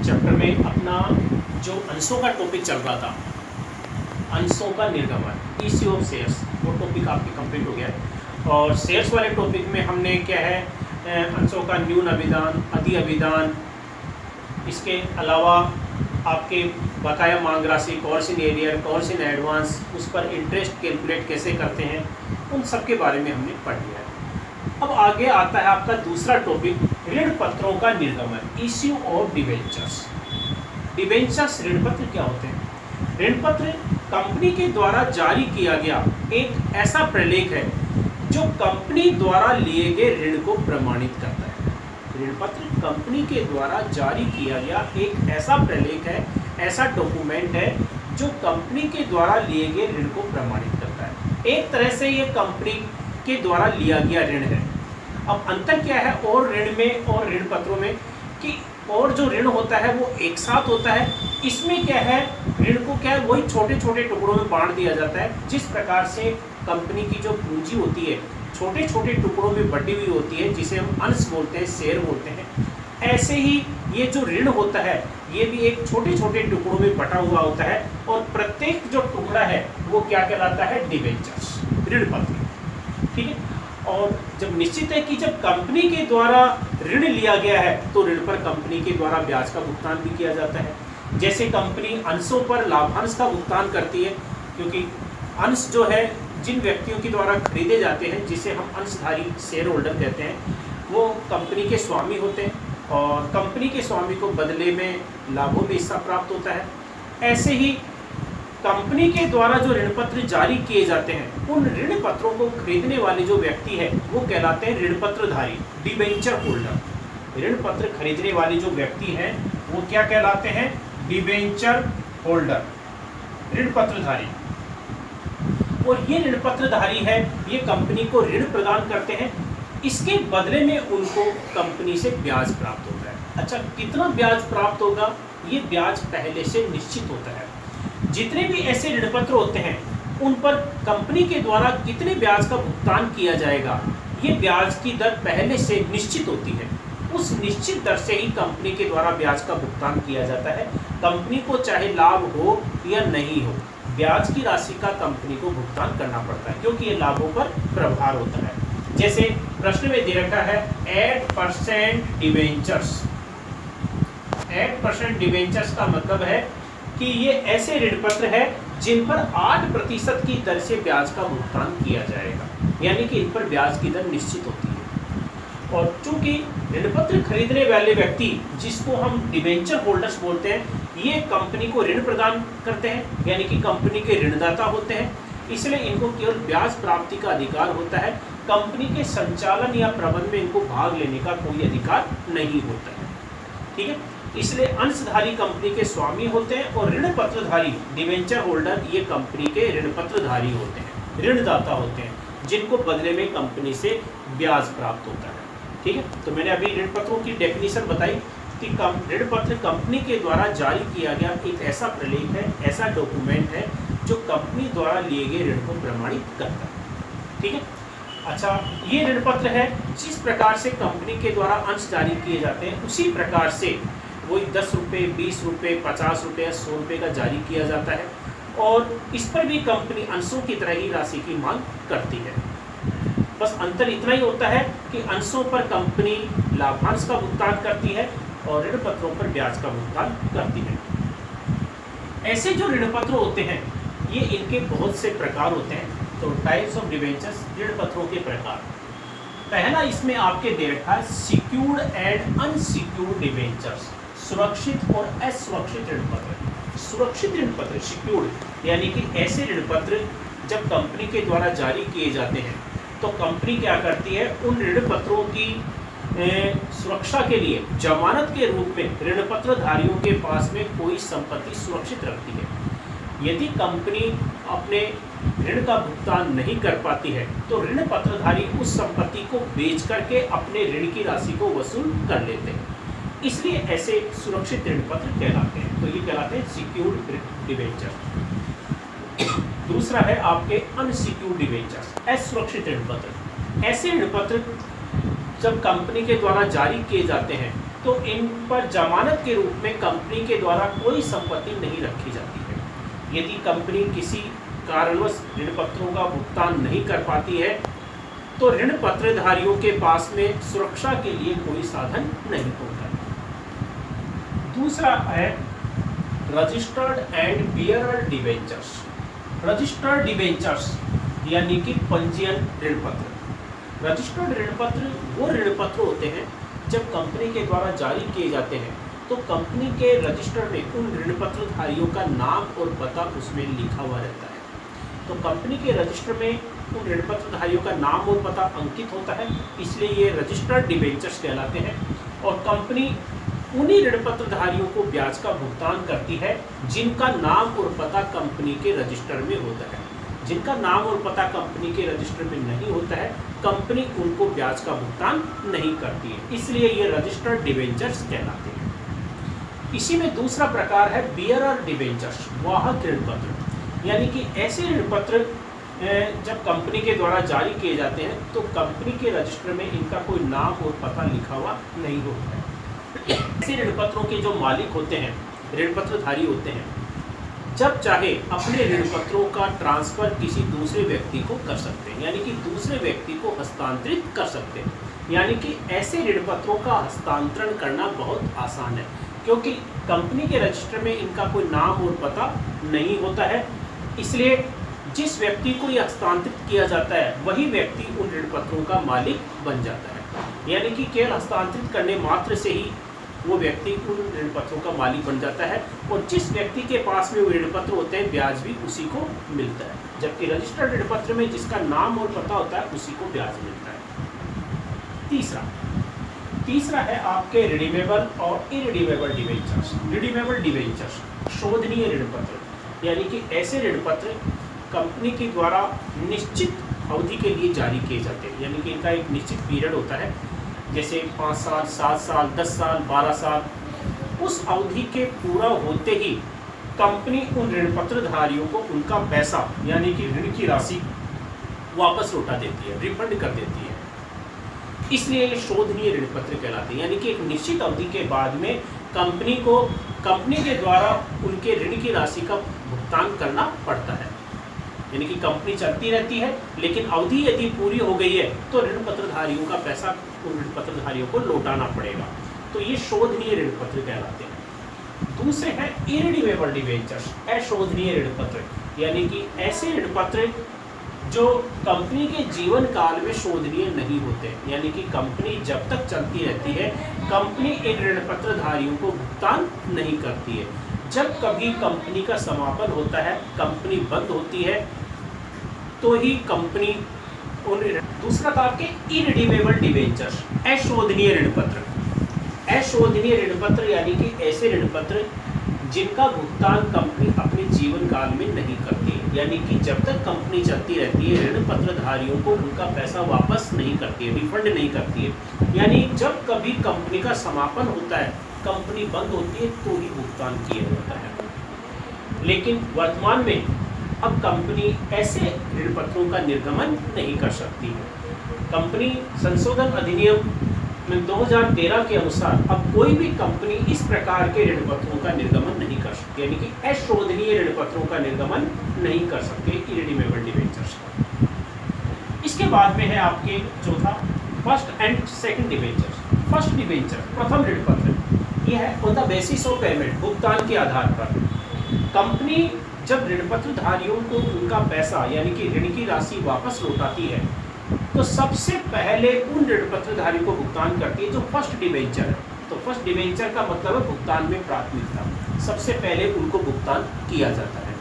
Chapter में अपना जो अंशों का टॉपिक चल रहा था, अंशों का निर्गमन, इश्यू ऑफ शेयर्स, वो टॉपिक आपके कंप्लीट हो गया है। और शेयर्स वाले टॉपिक में हमने क्या है, अंशों का न्यून अभिदान, अधि अभिदान, इसके अलावा आपके बकाया मांग राशि, course in arrear, course in advance, उस पर इंटरेस्ट कैलकुलेट कैसे करते हैं, उन सब के बारे में हमने पढ़ लिया है। अब आगे आता है आपका दूसरा टॉपिक, ऋण पत्रों का निर्गमन, इश्यू ऑफ डिबेंचर्स। डिबेंचर्स ऋण पत्र क्या होते हैं? ऋण पत्र कंपनी के द्वारा जारी किया गया एक ऐसा प्रलेख है जो कंपनी द्वारा लिए गए ऋण को प्रमाणित करता है। ऋण पत्र कंपनी के द्वारा जारी किया गया एक ऐसा प्रलेख है, ऐसा डॉक्यूमेंट है जो कंपनी के द्वारा लिए गए ऋण को प्रमाणित करता है। एक तरह से ये कंपनी के द्वारा लिया गया ऋण है। अब अंतर क्या है और ऋण में और ऋण पत्रों में, कि और जो ऋण होता है वो एक साथ होता है, इसमें क्या है, ऋण को क्या है वही छोटे छोटे टुकड़ों में बांट दिया जाता है। जिस प्रकार से कंपनी की जो पूंजी होती है छोटे छोटे टुकड़ों में बटी हुई होती है, जिसे हम अंश बोलते हैं, शेयर बोलते हैं, ऐसे ही ये जो ऋण होता है ये भी एक छोटे छोटे टुकड़ों में बटा हुआ होता है, और प्रत्येक जो टुकड़ा है वो क्या कहलाता है, डिबेंचर्स, ऋण पत्र। ठीक है। और जब निश्चित है कि जब कंपनी के द्वारा ऋण लिया गया है तो ऋण पर कंपनी के द्वारा ब्याज का भुगतान भी किया जाता है। जैसे कंपनी अंशों पर लाभांश का भुगतान करती है, क्योंकि अंश जो है जिन व्यक्तियों के द्वारा खरीदे जाते हैं, जिसे हम अंशधारी शेयर होल्डर कहते हैं, वो कंपनी के स्वामी होते हैं, और कंपनी के स्वामी को बदले में लाभों में हिस्सा प्राप्त होता है। ऐसे ही कंपनी के द्वारा जो ऋण पत्र जारी किए जाते हैं, उन ऋण पत्रों को खरीदने वाले जो व्यक्ति है वो कहलाते हैं ऋण पत्रधारी, डिबेंचर होल्डर। ऋण पत्र खरीदने वाले जो व्यक्ति हैं वो क्या कहलाते हैं, डिबेंचर होल्डर, ऋण पत्रधारी। और ये ऋण पत्रधारी है, ये कंपनी को ऋण प्रदान करते हैं, इसके बदले में उनको कंपनी से ब्याज प्राप्त होता है। अच्छा, कितना ब्याज प्राप्त होगा, ये ब्याज पहले से निश्चित होता है। जितने भी ऐसे ऋण पत्र होते हैं उन पर कंपनी के द्वारा कितने ब्याज का भुगतान किया जाएगा, ये ब्याज की दर पहले से निश्चित होती है। उस निश्चित दर से ही कंपनी के द्वारा ब्याज का भुगतान किया जाता है। कंपनी को चाहे लाभ हो या नहीं हो, ब्याज की राशि का कंपनी को भुगतान करना पड़ता है, क्योंकि ये लाभों पर प्रभार होता है। जैसे प्रश्न में दे रखा है 8% डिबेंचर्स। 8% डिबेंचर्स का मतलब है कि ये ऐसे ऋण पत्र है जिन पर 8% की दर से ब्याज का भुगतान किया जाएगा, यानी कि इन पर ब्याज की दर निश्चित होती है। और चूंकि ऋण पत्र खरीदने वाले व्यक्ति, जिसको हम डिबेंचर होल्डर्स बोलते हैं, ये कंपनी को ऋण प्रदान करते हैं, यानी कि कंपनी के ऋणदाता होते हैं, इसलिए इनको केवल ब्याज प्राप्ति का अधिकार होता है। कंपनी के संचालन या प्रबंधन में इनको भाग लेने का कोई अधिकार नहीं होता है। ठीक है। इसलिए अंशधारी कंपनी के स्वामी होते हैं, और ऋण पत्रधारी, डिबेंचर होल्डर, ये कंपनी के ऋण पत्रधारी होते हैं, ऋणदाता होते हैं, जिनको बदले में कंपनी से ब्याज प्राप्त होता है। ठीक है। तो मैंने अभी ऋण पत्रों की डेफिनेशन बताई कि ऋण पत्र कंपनी के द्वारा जारी किया गया एक ऐसा प्रलेख है, ऐसा डॉक्यूमेंट है जो कंपनी द्वारा लिए गए ऋण को प्रमाणित करता है। ठीक है। अच्छा, ये ऋण पत्र है, जिस प्रकार से कंपनी के द्वारा अंश जारी किए जाते हैं, उसी प्रकार से वही 10 रुपये, 20 रुपये, 50 रुपये, 100 रुपये का जारी किया जाता है, और इस पर भी कंपनी अंशों की तरह ही राशि की मांग करती है। बस अंतर इतना ही होता है कि अंशों पर कंपनी लाभांश का भुगतान करती है और ऋण पत्रों पर ब्याज का भुगतान करती है। ऐसे जो ऋण पत्र होते हैं, ये इनके बहुत से प्रकार होते हैं। तो टाइप्स ऑफ डिबेंचर्स, ऋण पत्रों के प्रकार। पहला इसमें आपके दे रखा है सिक्योर्ड एंड अनसिक्योर्ड डिबेंचर्स, सुरक्षित और असुरक्षित ऋण पत्र। सुरक्षित ऋण पत्र, सिक्योर्ड, यानी कि ऐसे ऋण पत्र जब कंपनी के द्वारा जारी किए जाते हैं तो कंपनी क्या करती है, उन ऋण पत्रों की सुरक्षा के लिए जमानत के रूप में ऋण पत्रधारियों के पास में कोई संपत्ति सुरक्षित रखती है। यदि कंपनी अपने ऋण का भुगतान नहीं कर पाती है तो ऋण पत्रधारी उस संपत्ति को बेच करके अपने ऋण की राशि को वसूल कर लेते हैं, इसलिए ऐसे सुरक्षित ऋण पत्र कहलाते हैं। तो ये कहलाते हैं सिक्योर्ड डिबेंचर। दूसरा है आपके अनसिक्योर्ड डिबेंचर्स, असुरक्षित ऋण पत्र। ऐसे ऋण पत्र जब कंपनी के द्वारा जारी किए जाते हैं तो इन पर जमानत के रूप में कंपनी के द्वारा कोई संपत्ति नहीं रखी जाती है। यदि कंपनी किसी कारणवश ऋण पत्रों का भुगतान नहीं कर पाती है तो ऋण पत्रधारियों के पास में सुरक्षा के लिए कोई साधन नहीं होता। दूसरा है registered and bearer debentures. Registered debentures यानी कि पंजीयन ऋण पत्र। रजिस्टर्ड ऋण पत्र वो ऋण पत्र होते हैं जब कंपनी के द्वारा जारी किए जाते हैं तो कंपनी के रजिस्टर में उन ऋण पत्रधारियों का नाम और पता उसमें लिखा हुआ रहता है। तो कंपनी के रजिस्टर में उन ऋण पत्रधारियों का नाम और पता अंकित होता है, इसलिए ये रजिस्टर्ड डिबेंचर्स कहलाते हैं। और कंपनी उन्हीं ऋण पत्रधारियों को ब्याज का भुगतान करती है जिनका नाम और पता कंपनी के रजिस्टर में होता है। जिनका नाम और पता कंपनी के रजिस्टर में नहीं होता है, कंपनी उनको ब्याज का भुगतान नहीं करती है, इसलिए ये रजिस्टर्ड डिबेंचर्स कहलाते हैं। इसी में दूसरा प्रकार है बियरर डिबेंचर्स, वाहक ऋण पत्र। यानी कि ऐसे ऋण पत्र जब कंपनी के द्वारा जारी किए जाते हैं तो कंपनी के रजिस्टर में इनका कोई नाम और पता लिखा हुआ नहीं होता है। ऐसे ऋण पत्रों के जो मालिक होते हैं, ऋण पत्रधारी होते हैं, जब चाहे अपने ऋण पत्रों का ट्रांसफर किसी दूसरे व्यक्ति को कर सकते हैं, यानी कि दूसरे व्यक्ति को हस्तांतरित कर सकते हैं। यानी कि ऐसे ऋण पत्रों का हस्तांतरण करना बहुत आसान है, क्योंकि कंपनी के रजिस्टर में इनका कोई नाम और पता नहीं होता है। इसलिए जिस व्यक्ति को यह हस्तांतरित किया जाता है वही व्यक्ति उन ऋण पत्रों का मालिक बन जाता है। यानी कि केवल हस्तांतरित करने मात्र से ही वो व्यक्ति उन ऋण पत्रों का मालिक बन जाता है, और जिस व्यक्ति के पास में वो ऋण पत्र होते हैं ब्याज भी उसी को मिलता है, जबकि रजिस्टर्ड ऋण पत्र में जिसका नाम और पता होता है उसी को ब्याज मिलता है। तीसरा है आपके रिडीमेबल और इरिडीमेबल डिबेंचर्स। रिडीमेबल डिबेंचर्स शोधनीय ऋण पत्र, यानी कि ऐसे ऋण पत्र कंपनी के द्वारा निश्चित अवधि के लिए जारी किए जाते हैं, यानी कि इनका एक निश्चित पीरियड होता है, जैसे 5 साल, 7 साल, 10 साल, 12 साल। उस अवधि के पूरा होते ही कंपनी उन ऋण पत्रधारियों को उनका पैसा यानी कि ऋण की राशि वापस लौटा देती है, रिफंड कर देती है। इसलिए ये शोधनीय ऋण पत्र कहलाते हैं, यानी कि एक निश्चित अवधि के बाद में कंपनी के द्वारा उनके ऋण की राशि का भुगतान करना पड़ता है। यानी कि कंपनी चलती रहती है, लेकिन अवधि यदि पूरी हो गई है तो ऋण पत्रधारियों का पैसा उन ऋण पत्रधारियों को लौटाना पड़ेगा। तो ये शोधनीय ऋण पत्र कहलाते हैं। दूसरे हैं इरिडीमेबल डिबेंचर्स, अशोधनीय ऋण पत्र, यानी कि ऐसे ऋण पत्र जो कंपनी के जीवन काल में शोधनीय नहीं होते। यानी कि कंपनी जब तक चलती रहती है कंपनी इन ऋण पत्रधारियों को भुगतान नहीं करती है। जब कभी कंपनी का समापन होता है, कंपनी बंद होती है, तो ही कंपनी उन। दूसरा था आपके इरिडीमेबल डिबेंचर्स, अशोधनीय ऋण पत्र। अशोधनीय ऋण पत्र यानी कि ऐसे ऋण पत्र जिनका भुगतान कंपनी अपने जीवन काल में नहीं करती है, यानी कि जब तक कंपनी चलती रहती है ऋण पत्रधारियों को उनका पैसा वापस नहीं करती है, रिफंड नहीं करती है। यानी जब कभी कंपनी का समापन होता है, कंपनी बंद होती है, तो ही भुगतान किया जाता है। लेकिन वर्तमान में अब कंपनी ऐसे ऋण पत्रों का निर्गमन नहीं कर सकती है। कंपनी संशोधन अधिनियम में 2013 के अनुसार अब कोई भी कंपनी इस प्रकार के ऋण पत्रों का निर्गमन नहीं कर सकती, यानी कि अशोधनीय ऋण पत्रों का निर्गमन नहीं कर सकते इरिडीमेबल डिबेंचर्स का। इसके बाद में है आपके चौथा first and second debentures. First debenture प्रथम ऋण पत्र, यह है on the basis of payment, भुगतान के आधार पर। कंपनी जब ऋण पत्रधारियों को उनका पैसा यानी कि ऋण की राशि वापस लौटाती है तो सबसे पहले उन ऋण पत्रधारियों को भुगतान करती है जो फर्स्ट डिबेंचर है। तो फर्स्ट डिबेंचर का मतलब है भुगतान में प्राथमिकता, सबसे पहले उनको भुगतान किया जाता है।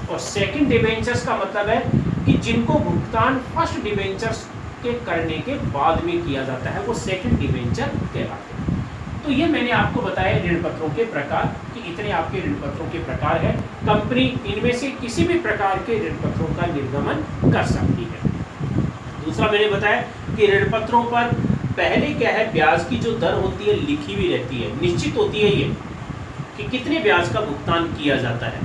और सेकंड डिबेंचर्स का मतलब है कि जिनको भुगतान फर्स्ट डिबेंचर्स के करने के बाद में किया जाता है, वो सेकंड डिबेंचर कहलाते हैं। तो ये मैंने आपको बताया ऋण पत्रों के प्रकार कि इतने आपके ऋण पत्रों के प्रकार है। कंपनी इनमें से किसी भी प्रकार के ऋण पत्रों का निर्गमन कर सकती है। दूसरा मैंने बताया कि ऋण पत्रों पर पहले क्या है, ब्याज की जो दर होती है लिखी हुई रहती है, निश्चित होती है ये कि कितने ब्याज का भुगतान किया जाता है।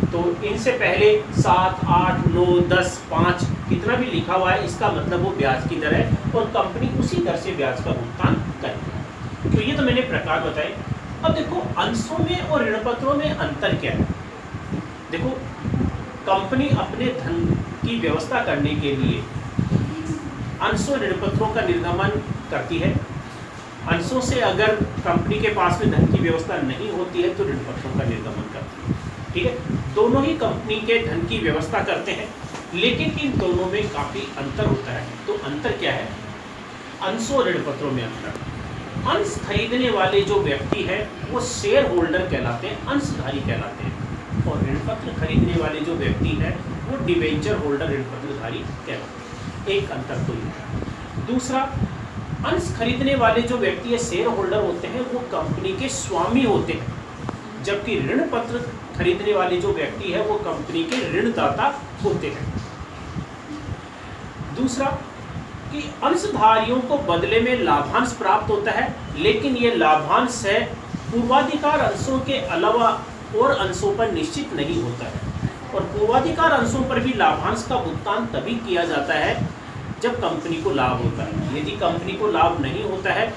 तो इनसे पहले 7, 8, 9, 10, 5 कितना भी लिखा हुआ है, इसका मतलब वो ब्याज की दर है और कंपनी उसी दर से ब्याज का भुगतान करेगी। तो ये तो मैंने प्रकार बताए। अब देखो अंशों में और ऋण पत्रों में अंतर क्या है। देखो कंपनी अपने धन की व्यवस्था करने के लिए अंशों ऋण पत्रों का निर्गमन करती है। अंशों से अगर कंपनी के पास में धन की व्यवस्था नहीं होती है तो ऋण पत्रों का निर्गमन करती है। ठीक है, दोनों ही कंपनी के धन की व्यवस्था करते हैं, लेकिन इन दोनों में काफी अंतर होता है। तो अंतर क्या है अंशों ऋण पत्रों में अंतर? अंश खरीदने वाले जो व्यक्ति है वो शेयर होल्डर कहलाते हैं, अंशधारी कहलाते हैं, और ऋण पत्र खरीदने वाले जो व्यक्ति है वो डिवेंचर होल्डर ऋण पत्रधारी कहलाते हैं। एक अंतर तो ये है। दूसरा, अंश खरीदने वाले जो व्यक्ति है शेयर होल्डर होते हैं वो कंपनी के स्वामी होते हैं, जबकि ऋण पत्र खरीदने वाले जो व्यक्ति है वो कंपनी के ऋणदाता होते हैं। दूसरा कि अंशधारियों को बदले में लाभांश प्राप्त होता है, लेकिन ये लाभांश है पूर्वाधिकार अंशों के अलावा और अंशों पर निश्चित नहीं होता है, और पूर्वाधिकार अंशों पर भी लाभांश का भुगतान तभी किया जाता है जब कंपनी को लाभ होता है। यदि कंपनी को लाभ नहीं होता है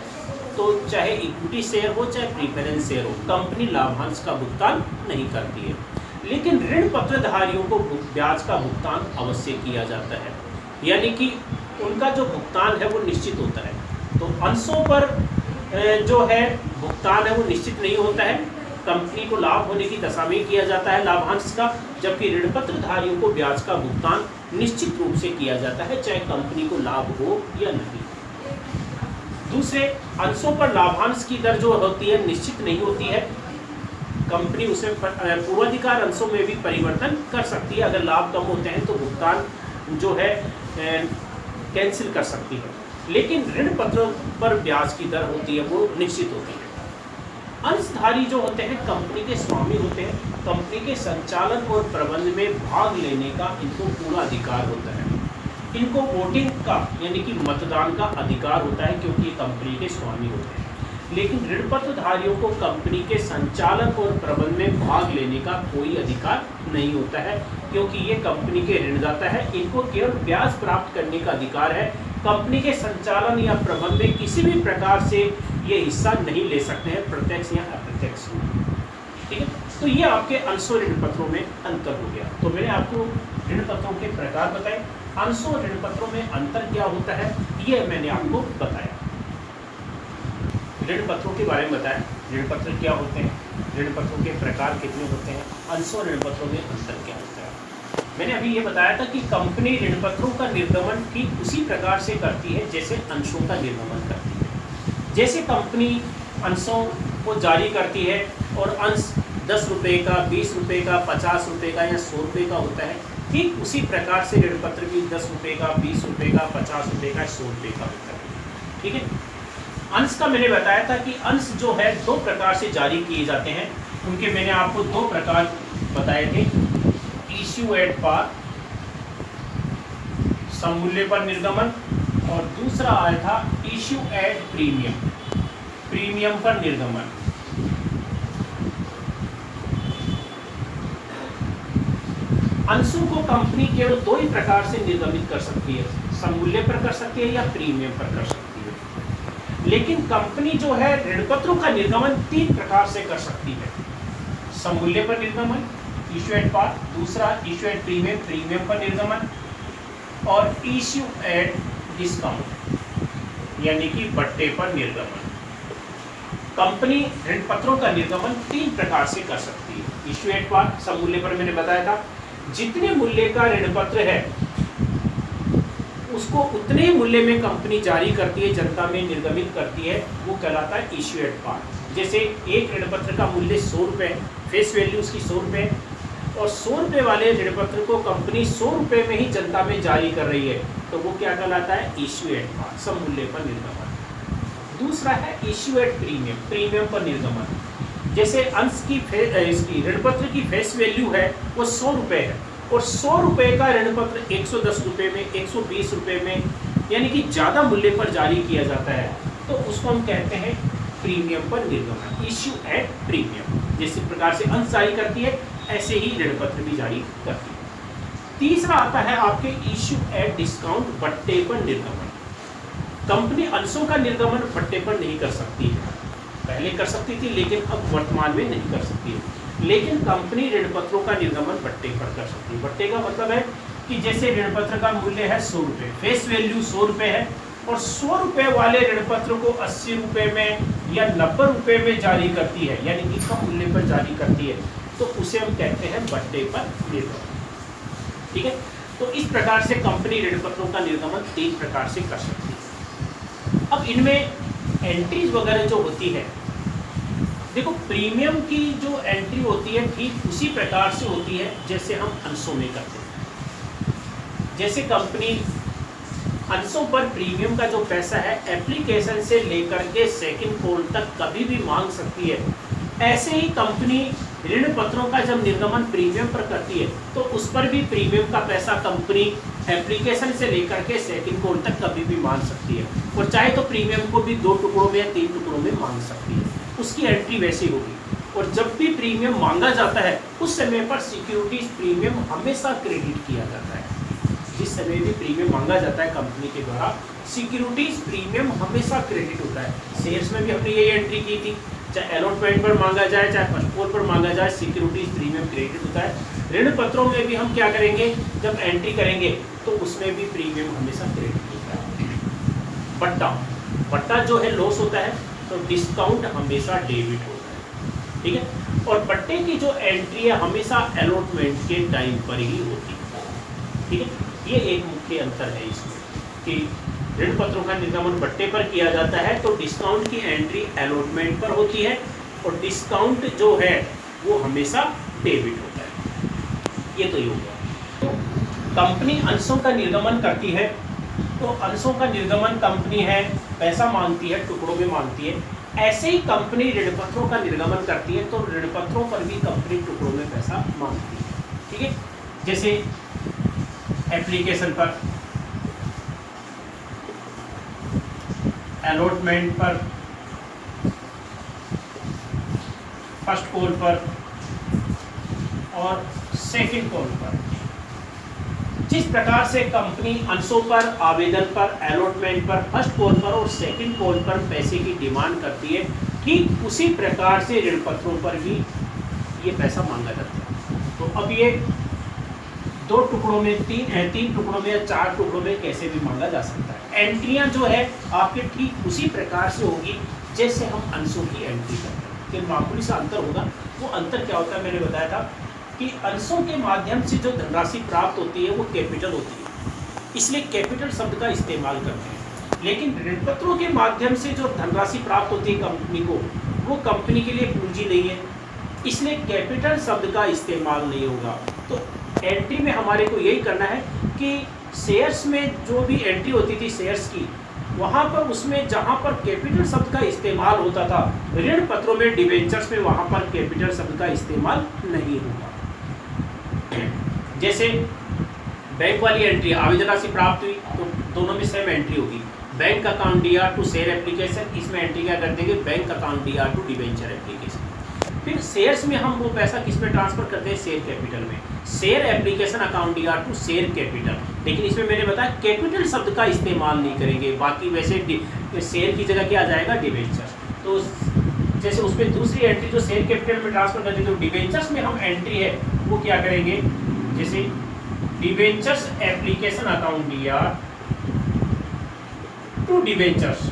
तो चाहे इक्विटी शेयर हो चाहे प्रीफरेंस शेयर हो, कंपनी लाभांश का भुगतान नहीं करती है, लेकिन ऋण पत्रधारियों को ब्याज का भुगतान अवश्य किया जाता है, यानी कि उनका जो भुगतान है वो निश्चित होता है। तो अंशों पर जो है भुगतान है वो निश्चित नहीं होता है, कंपनी को लाभ होने की दशा में किया जाता है लाभांश का, जबकि ऋण पत्रधारियों को ब्याज का भुगतान निश्चित रूप से किया जाता है, चाहे कंपनी को लाभ हो या नहीं। दूसरे, अंशों पर लाभांश की दर जो होती है निश्चित नहीं होती है, कंपनी उसमें पूर्वाधिकार अंशों में भी परिवर्तन कर सकती है। अगर लाभ कम होते हैं तो भुगतान जो है कैंसिल कर सकती है, लेकिन ऋण पत्रों पर ब्याज की दर होती है वो निश्चित होती है। अंशधारी जो होते हैं कंपनी के स्वामी होते हैं, कंपनी के संचालन और प्रबंध में भाग लेने का इनको पूरा अधिकार होता है। इनको वोटिंग का यानी कि मतदान का अधिकार होता है क्योंकि ये कंपनी के स्वामी होते हैं, लेकिन ऋण पत्रधारियों को कंपनी के संचालन और प्रबंध में भाग लेने का कोई अधिकार नहीं होता है, क्योंकि ये कंपनी के ऋणदाता है। इनको केवल ब्याज प्राप्त करने का अधिकार है, कंपनी के संचालन या प्रबंध में किसी भी प्रकार से ये हिस्सा नहीं ले सकते हैं, प्रत्यक्ष या अप्रत्यक्ष। ठीक है, तो ये आपके अंशों ऋण पत्रों में अंतर हो गया। तो मैंने आपको ऋण पत्रों के प्रकार बताए, अंशों ऋण पत्रों में अंतर क्या होता है ये मैंने आपको बताया। ऋण पत्रों के बारे में बताया, ऋण पत्र क्या होते हैं, ऋण पत्रों के प्रकार कितने होते हैं, अंशों ऋण पत्रों में अंतर क्या होता है। मैंने अभी ये बताया था कि कंपनी ऋण पत्रों का निर्गमन ठीक उसी प्रकार से करती है जैसे अंशों का निर्गमन करती है। जैसे कंपनी अंशों को जारी करती है और अंश 10 रुपये का, 20 रुपये का, 50 रुपये का या 100 रुपये का होता है, ठीक उसी प्रकार से ऋण पत्र भी 10 रुपये का, 20 रुपये का, 50 रुपये का, 100 रुपये का होता है। ठीक है, अंश का मैंने बताया था कि अंश जो है 2 प्रकार से जारी किए जाते हैं, उनके मैंने आपको 2 प्रकार बताए थे। इश्यू एट पार, सममूल्य पर निर्गमन, और दूसरा आया था इश्यू एट प्रीमियम, प्रीमियम पर निर्गमन। अंशों को कंपनी केवल 2 ही प्रकार से निर्गमित कर सकती है, सममूल्य पर कर सकती है या प्रीमियम पर कर सकती है, लेकिन कंपनी जो है ऋण पत्रों का निर्गमन 3 प्रकार से कर सकती है। सममूल्य पर निर्गमन, इश्यू एट पार, दूसरा इश्यू एट प्रीमियम, प्रीमियम पर निर्गमन, और इश्यू एट डिस्काउंट यानी कि बट्टे पर निर्गमन। कंपनी ऋण पत्रों का निर्गमन 3 प्रकार से कर सकती है। इश्यू एट पार, सममूल्य पर मैंने बताया था, जितने मूल्य का ऋण पत्र है उसको उतने ही मूल्य में कंपनी जारी करती है, जनता में निर्गमित करती है, वो कहलाता है इश्यू एट पार। जैसे एक ऋण पत्र का मूल्य 100 रुपये, फेस वैल्यू उसकी 100 रुपये, और 100 रुपये वाले ऋण पत्र को कंपनी 100 रुपये में ही जनता में जारी कर रही है, तो वो क्या कहलाता है इश्यू एट पार, सममूल्य पर निर्गमन। दूसरा है इश्यू एट प्रीमियम, प्रीमियम पर निर्गमन। जैसे अंश की इसकी ऋण पत्र की फेस वैल्यू है वो 100 रुपये है, और 100 रुपये का ऋण पत्र 110 रुपये में, 120 रुपये में, यानी कि ज़्यादा मूल्य पर जारी किया जाता है, तो उसको हम कहते हैं प्रीमियम पर निर्गमन, इश्यू एट प्रीमियम। जिस प्रकार से अंश जारी करती है ऐसे ही ऋण पत्र भी जारी करती है। तीसरा आता है आपके इश्यू एट डिस्काउंट, बट्टे पर निर्गमन। कंपनी अंशों का निर्गमन बट्टे पर नहीं कर सकती है, पहले कर सकती थी लेकिन अब वर्तमान में नहीं कर सकती है। लेकिन कंपनी ऋण पत्रों का निर्गमन बट्टे पर कर सकती है। बट्टे का मतलब है कि जैसे ऋण पत्र का मूल्य है 100 रुपये, फेस वैल्यू 100 रुपये है और 100 रुपये वाले ऋण पत्र को 80 रुपये में या 90 रुपये में जारी करती है, यानी कि कम मूल्य पर जारी करती है, तो उसे हम कहते हैं बट्टे पर निर्गमन। ठीक है, तो इस प्रकार से कंपनी ऋण पत्रों का निर्गमन 3 प्रकार से कर सकती है। अब इनमें एंट्रीज वगैरह जो होती है, देखो प्रीमियम की जो एंट्री होती है ठीक उसी प्रकार से होती है जैसे हम अंशों में करते हैं। जैसे कंपनी अंशों पर प्रीमियम का जो पैसा है एप्लीकेशन से लेकर के सेकंड कॉल तक कभी भी मांग सकती है, ऐसे ही कंपनी ऋण पत्रों का जब निर्गमन प्रीमियम पर करती है तो उस पर भी प्रीमियम का पैसा कंपनी एप्लीकेशन से लेकर के सेकंड कॉल तक कभी भी मांग सकती है, और चाहे तो प्रीमियम को भी 2 टुकड़ों में या 3 टुकड़ों में मांग सकती है। उसकी एंट्री वैसी होगी। और जब भी प्रीमियम मांगा जाता है उस समय पर सिक्योरिटीज प्रीमियम हमेशा क्रेडिट किया जाता है। जिस समय भी प्रीमियम मांगा जाता है कंपनी के द्वारा, सिक्योरिटीज प्रीमियम हमेशा क्रेडिट होता है। शेयर्स में भी हमने यही एंट्री की थी, चाहे अलॉटमेंट पर मांगा जाए चाहे फर्स्ट कॉल पर मांगा जाए, सिक्योरिटीज प्रीमियम क्रेडिट होता है। ऋण पत्रों में भी हम क्या करेंगे, जब एंट्री करेंगे तो उसमें भी प्रीमियम हमेशा क्रेडिट होता है। बट्टा, बट्टा जो है लॉस होता है तो डिस्काउंट हमेशा डेबिट होता है। ठीक है, और बट्टे की जो एंट्री है हमेशा अलॉटमेंट के टाइम पर ही होती है। ठीक है, ये एक मुख्य अंतर है इसमें कि ऋण पत्रों का निर्गमन बट्टे पर किया जाता है तो डिस्काउंट की एंट्री अलॉटमेंट पर होती है, और डिस्काउंट जो है वो हमेशा डेबिट होता है। ये तो ये होगा। तो कंपनी अंशों का निर्गमन करती है, तो अंशों का निर्गमन कंपनी है, पैसा मांगती है, टुकड़ों में मांगती है। ऐसे ही कंपनी ऋण पत्रों का निर्गमन करती है तो ऋण पत्रों पर भी कंपनी टुकड़ों में पैसा मांगती है। ठीक है, जैसे एप्लीकेशन पर, अलॉटमेंट पर, फर्स्ट कॉल पर और सेकंड कॉल पर। जिस प्रकार से कंपनी अंशों पर, आवेदन पर, अलॉटमेंट पर, फर्स्ट कॉल पर और सेकंड कॉल पर पैसे की डिमांड करती है, ठीक उसी प्रकार से ऋण पत्रों पर भी ये पैसा मांगा जाता है। तो अब ये 2 टुकड़ों में, 3 टुकड़ों में या 4 टुकड़ों में कैसे भी मांगा जा सकता है। एंट्रियां जो है आपके ठीक उसी प्रकार से होगी जैसे हम अंशों की एंट्री करते हैं। कि मामूली सा अंतर होगा। वो अंतर क्या होता है, मैंने बताया था कि अंशों के माध्यम से जो धनराशि प्राप्त होती है वो कैपिटल होती है, इसलिए कैपिटल शब्द का इस्तेमाल करते हैं। लेकिन ऋण पत्रों के माध्यम से जो धनराशि प्राप्त होती है कंपनी को, वो कंपनी के लिए पूंजी नहीं है, इसलिए कैपिटल शब्द का इस्तेमाल नहीं होगा। तो एंट्री में हमारे को यही करना है कि शेयर्स में जो भी एंट्री होती थी शेयर्स की, वहाँ पर उसमें जहाँ पर कैपिटल शब्द का इस्तेमाल होता था, ऋण पत्रों में, डिबेंचर्स में वहाँ पर कैपिटल शब्द का इस्तेमाल नहीं होगा। जैसे बैंक वाली एंट्री, आवेदन राशि प्राप्त हुई तो दोनों में सेम एंट्री होगी। Bank account DR to share application, इसमें एंट्री क्या कर देंगे, bank account DR to debenture application. फिर शेयर्स में हम वो पैसा किस में ट्रांसफर करते हैं, शेयर कैपिटल में, share application account DR to share capital. लेकिन इसमें मैंने बताया कैपिटल शब्द का इस्तेमाल नहीं करेंगे, बाकी वैसे शेयर की जगह क्या आ जाएगा, डिबेंचर। तो जैसे उसमें दूसरी एंट्री जो शेयर कैपिटल में ट्रांसफर करते हैं, तो डिबेंचर्स में हम एंट्री है वो क्या करेंगे, जैसे debentures application account DR to debentures,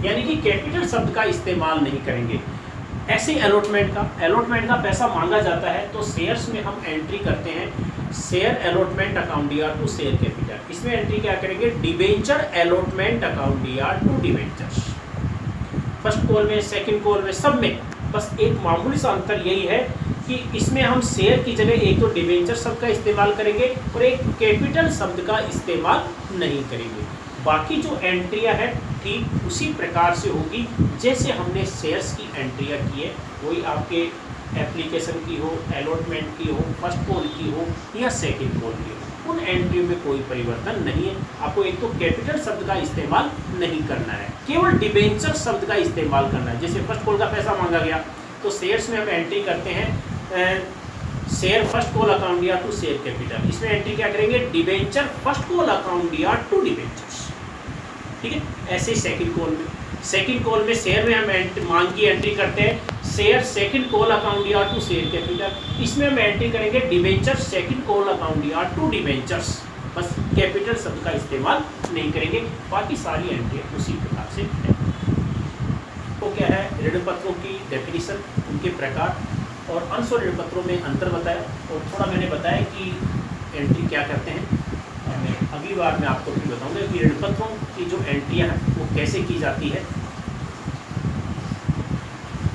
यानी कि कैपिटल शब्द का इस्तेमाल नहीं करेंगे। ऐसे अलॉटमेंट का पैसा मांगा जाता है तो शेयर्स में हम एंट्री करते हैं share allotment account DR to share capital. इसमें एंट्री क्या करेंगे, debenture allotment account DR to debentures. First call में, सेकंड कॉल में, सब में बस एक मामूली सा अंतर यही है कि इसमें हम शेयर की जगह एक तो डिबेंचर शब्द का इस्तेमाल करेंगे और एक कैपिटल शब्द का इस्तेमाल नहीं करेंगे। बाकी जो एंट्रियां हैं ठीक उसी प्रकार से होगी जैसे हमने शेयर्स की एंट्रियां की है, वही आपके एप्लीकेशन की हो, अलॉटमेंट की हो, फर्स्ट कॉल की हो या सेकंड कॉल की हो, उन एंट्रियों में कोई परिवर्तन नहीं है। आपको एक तो कैपिटल शब्द का इस्तेमाल नहीं करना है, केवल डिबेंचर शब्द का इस्तेमाल करना है। जैसे फर्स्ट कॉल का पैसा मांगा गया तो शेयर्स में हम एंट्री करते हैं share first call account DR to share capital. इसमें एंट्री क्या करेंगे, debenture first call account DR to debentures. ठीक है। ऐसे ही सेकंड कॉल में शेयर में हम मांग की एंट्री करते हैं, शेयर सेकंड कॉल अकाउंट या टू शेयर कैपिटल। इसमें हम एंट्री करेंगे डिबेंचर सेकंड कॉल अकाउंट या टू डिबेंचर्स, बस कैपिटल शब्द का इस्तेमाल नहीं करेंगे, बाकी सारी एंट्री उसी प्रकार से है। तो क्या है ऋण पत्रों की डेफिनेशन, उनके प्रकार और अंश और ऋण पत्रों में अंतर बताया, और थोड़ा मैंने बताया कि एंट्री क्या करते हैं। अगली बार मैं आपको फिर बताऊंगा कि ऋण पत्रों की जो एंट्रियां हैं वो कैसे की जाती है।